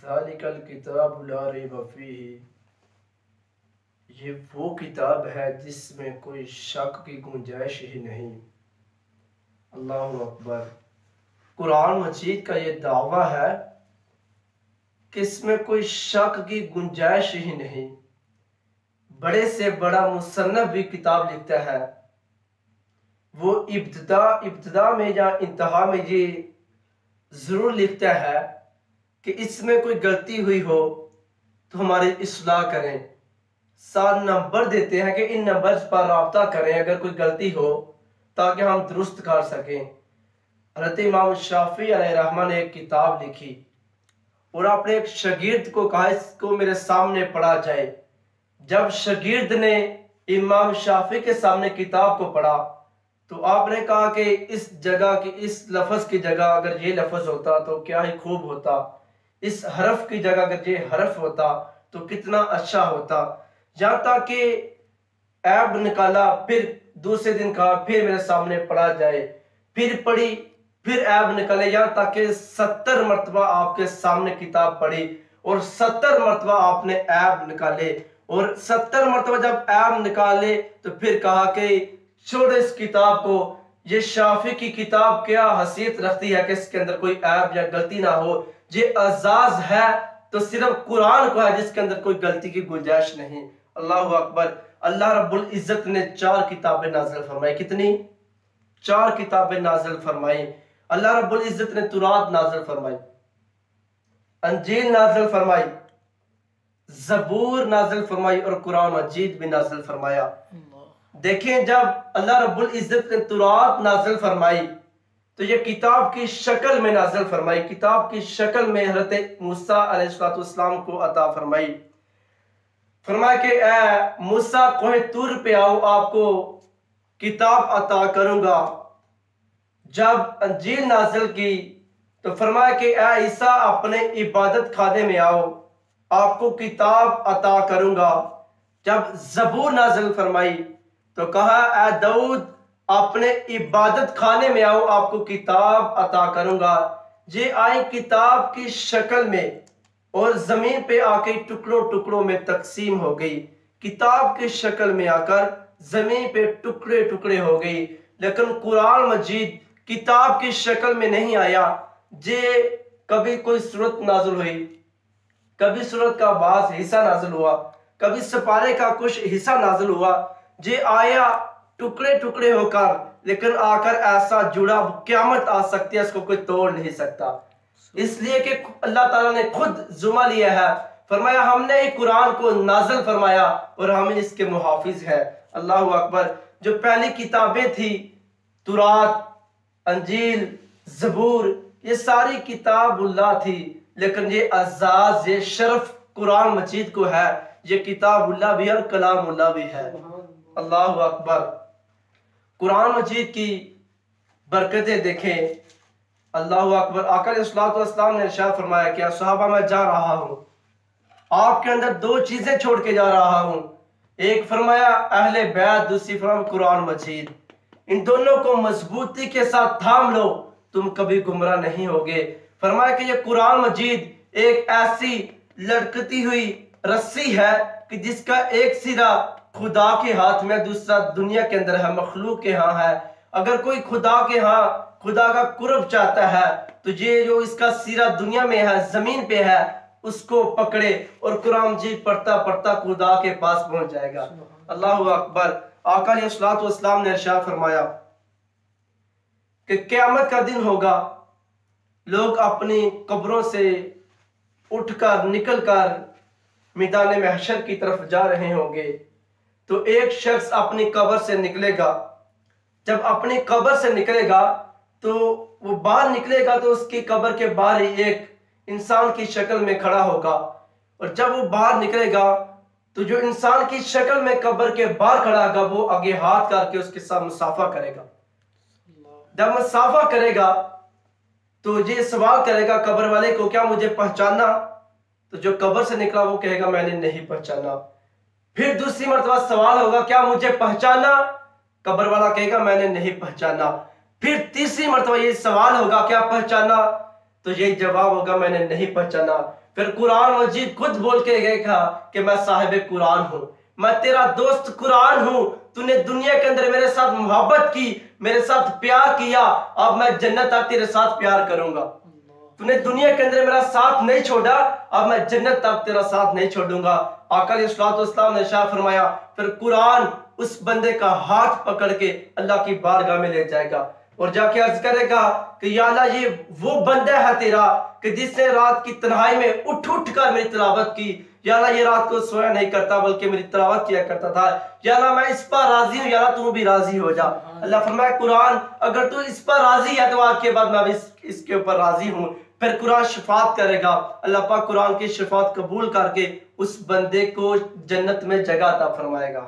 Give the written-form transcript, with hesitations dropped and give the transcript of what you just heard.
ذالک الکتاب لا ریب فیہ، یہ وہ کتاب ہے جس میں کوئی شک کی گنجائش ہی نہیں۔ اللہ اکبر۔ قرآن مجید کا یہ دعویٰ ہے کہ اس میں کوئی شک کی گنجائش ہی نہیں۔ بڑے سے بڑا مصنف بھی کتاب لکھتا ہے، وہ ابتدا میں یا انتہا میں یہ ضرور لکھتا ہے کہ اس میں کوئی غلطی ہوئی ہو تو ہماری اصلاح کریں، 7 نمبر دیتے ہیں کہ ان نمبرز پر رابطہ کریں اگر کوئی غلطی ہو تاکہ ہم درست کر سکیں۔ حضرت امام شافعی علیہ الرحمہ نے ایک کتاب لکھی اور اپنے ایک شاگرد کو کہا اس کو میرے سامنے پڑھا جائے۔ جب شاگرد نے امام شافعی کے سامنے کتاب کو پڑھا تو آپ نے کہا کہ اس جگہ کی اس لفظ کی جگہ اگر یہ لفظ ہوتا تو کیا ہی خوب ہوتا، اس حرف کی جگہ اگر یہ حرف ہوتا تو کتنا اچھا ہوتا۔ یہاں تک کہ عیب نکالا، پھر دوسرے دن کہا پھر میرے سامنے پڑھا جائے، پھر پڑھی، پھر عیب نکلے، یہاں تک کہ 70 مرتبہ آپ کے سامنے کتاب پڑھی اور 70 مرتبہ آپ نے عیب نکالے، اور 70 مرتبہ جب عیب نکالے تو پھر کہا کہ چھوڑ اس کتاب کو، یہ شافعی کی کتاب کیا حیثیت رکھتی ہے کہ اس کے اندر کوئی عیب یا غلطی نہ ہو، یہ اعزاز ہے تو صرف قرآن کو ہے جس کے اندر کوئی غلطی کی گنجائش نہیں۔ اللہ اکبر۔ اللہ رب العزت نے 4 کتابیں نازل فرمائی۔ کتنی؟ 4 کتابیں نازل فرمائی۔ اللہ رب العزت نے تورات نازل فرمائی، انجیل نازل فرمائی، زبور نازل فرمائی اور قرآن مجید بھی نازل فرمایا۔ دیکھیں جب اللہ رب العزت نے تورات نازل فرمائی تو یہ کتاب کی شکل میں نازل فرمائی، کتاب کی شکل میں حضرت موسیٰ علیہ السلام کو عطا فرمائی۔ فرمایا کہ اے موسیٰ کوہ طور پہ آؤ، آپ کو کتاب عطا کروں گا۔ جب انجیل نازل کی تو فرمایا کہ اے عیسیٰ اپنے عبادت خانے میں آؤ، آپ کو کتاب عطا کروں گا۔ جب زبور نازل فرمائی تو کہا اے داؤد اپنے عبادت خانے میں آؤ، آپ کو کتاب عطا کروں گا۔ یہ آئی کتاب کی شکل میں اور زمین پہ آ کے ٹکڑوں ٹکڑوں میں تقسیم ہو گئی، کتاب کی شکل میں آ کر زمین پہ ٹکڑے ٹکڑے ہو گئی۔ لیکن قرآن مجید کتاب کی شکل میں نہیں آیا، یہ کبھی کوئی سورت نازل ہوئی، کبھی سورت کا بعض حصہ نازل ہوا، کبھی سپارے کا کچھ حصہ نازل ہوا، یہ آیا ٹکڑے ٹکڑے ہو کر، لیکن آ کر ایسا جڑا قیامت آ سکتی ہے اس کو کوئی توڑ نہیں سکتا، اس لیے کہ اللہ تعالیٰ نے خود ذمہ لیا ہے، فرمایا ہم نے قرآن کو نازل فرمایا اور ہم اس کے محافظ ہیں۔ اللہ اکبر۔ جو پہلی کتابیں تھی تورات، انجیل، زبور، یہ ساری کتاب اللہ تھی، لیکن یہ اعزاز، یہ شرف قرآن مجید کو ہے، یہ کتاب اللہ بھی ہے اور کلام اللہ بھی ہے۔ اللہ اکبر۔ قرآن مجید کی برکتیں دیکھیں۔ اللہ اکبر۔ آقا علیہ السلام نے ارشاد فرمایا کہ صحابہ میں جا رہا ہوں، آپ کے اندر 2 چیزیں چھوڑ کے جا رہا ہوں، ایک فرمایا اہل بیت، دوسری فرمایا قرآن مجید، ان دونوں کو مضبوطی کے ساتھ تھام لو، تم کبھی گمراہ نہیں ہوگے۔ فرمایا کہ یہ قرآن مجید ایک ایسی لڑکتی ہوئی رسی ہے کہ جس کا ایک سرا خدا کے ہاتھ میں، دوسرا دنیا کے اندر ہے، مخلوق کے ہاں ہے۔ اگر کوئی خدا کے ہاں خدا کا قرب چاہتا ہے تو یہ جو اس کا سرا دنیا میں ہے، زمین پہ ہے، اس کو پکڑے اور قرآن مجید پڑھتا پڑھتا خدا کے پاس پہنچ جائے گا۔ اللہ اکبر۔ آقا علیہ السلام نے ارشاد فرمایا کہ قیامت کا دن ہوگا، لوگ اپنی قبروں سے اٹھ کر نکل کر میدان محشر کی طرف جا رہے ہوں گے، تو ایک شخص اپنی قبر سے نکلے گا، جب اپنی قبر سے نکلے گا تو وہ باہر نکلے گا تو اس کی قبر کے باہر ہی ایک انسان کی شکل میں کھڑا ہوگا، اور جب وہ باہر نکلے گا تو جو انسان کی شکل میں قبر کے باہر کھڑا ہوگا وہ آگے ہاتھ کر کے اس کے ساتھ مصافحہ کرے گا۔ جب مصافحہ کرے گا تو یہ سوال کرے گا قبر والے کو، کیا مجھے پہچانا؟ تو جو قبر سے نکلا وہ کہے گا میں نے نہیں پہچانا۔ پھر دوسری مرتبہ سوال ہوگا کیا مجھے پہچانا؟ قبر والا کہے گا میں نے نہیں پہچانا۔ پھر تیسری مرتبہ یہ سوال ہوگا کیا پہچانا؟ تو یہ جواب ہوگا میں نے نہیں پہچانا۔ پھر قرآن مجید خود بول کے گئے کہا کہ میں صاحب قرآن ہوں، میں تیرا دوست قرآن ہوں، تو نے دنیا کے اندر میرے ساتھ محبت کی، میرے ساتھ پیار کیا، اب میں جنت تک تیرے ساتھ پیار کروں گا۔ تو نے دنیا کے اندر میرا ساتھ نہیں چھوڑا، اب میں جنت تک تیرا ساتھ نہیں چھوڑوں گا۔ آقا علیہ السلام نے ارشاد فرمایا پھر قرآن اس بندے کا ہاتھ پکڑ کے اللہ کی بارگاہ میں لے جائے گا اور جا کے عرض کرے گا کہ یا اللہ یہ وہ بندہ ہے تیرا کہ جس نے رات کی تنہائی میں اٹھ کر میری تلاوت کی، یا اللہ یہ رات کو سویا نہیں کرتا بلکہ میری تلاوت کیا کرتا تھا، یا اللہ میں اس پر راضی ہوں، یا اللہ تو بھی راضی ہو جا۔ اللہ فرمایا قرآن اگر تو اس پر راضی ہے تو آج کے بعد میں اس کے اوپر راضی ہوں۔ پھر قرآن شفاعت کرے گا، اللہ پاک قرآن کی شفاعت قبول کر کے اس بندے کو جنت میں جگہ عطا فرمائے گا۔